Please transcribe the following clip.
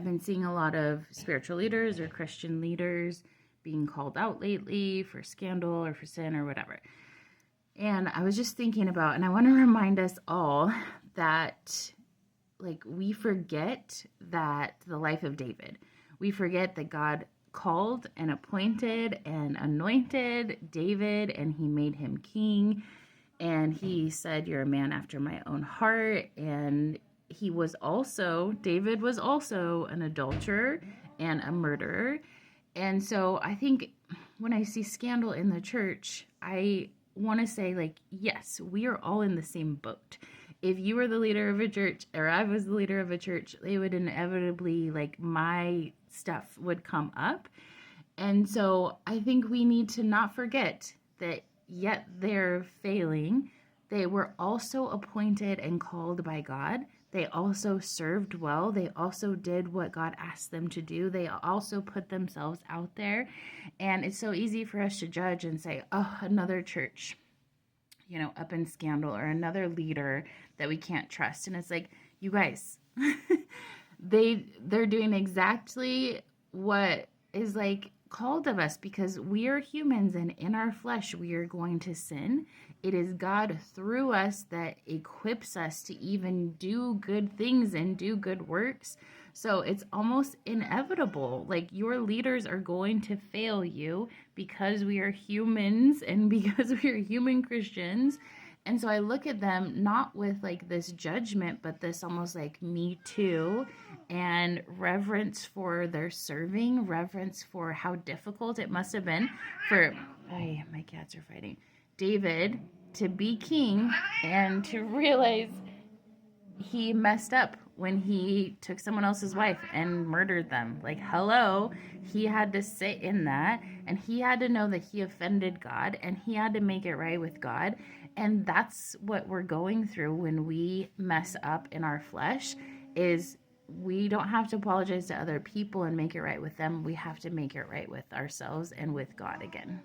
I've been seeing a lot of spiritual leaders or Christian leaders being called out lately for scandal or for sin or whatever. And I was just thinking about, and I want to remind us all that, like, we forget that the life of David, we forget that God called and appointed and anointed David, and he made him king. And he said, "You're a man after my own heart." And David was also an adulterer and a murderer. And so I think when I see scandal in the church, I want to say, like, yes, we are all in the same boat. If you were the leader of a church or I was the leader of a church, they would inevitably, like, my stuff would come up. And so I think we need to not forget that yet they're failing, they were also appointed and called by God. They also served well. They also did what God asked them to do. They also put themselves out there. And it's so easy for us to judge and say, oh, another church, up in scandal, or another leader that we can't trust. And it's like, you guys, they're doing exactly what is like called of us, because we are humans and in our flesh we are going to sin. It is God through us that equips us to even do good things and do good works. So it's almost inevitable. Like, your leaders are going to fail you because we are humans and because we are human Christians. And so I look at them not with like this judgment, but this almost like me too, and reverence for their serving, reverence for how difficult it must have been for, my cats are fighting, David to be king and to realize he messed up when he took someone else's wife and murdered them. Like, hello, he had to sit in that, and he had to know that he offended God, and he had to make it right with God. And that's what we're going through when we mess up in our flesh, is we don't have to apologize to other people and make it right with them. We have to make it right with ourselves and with God again.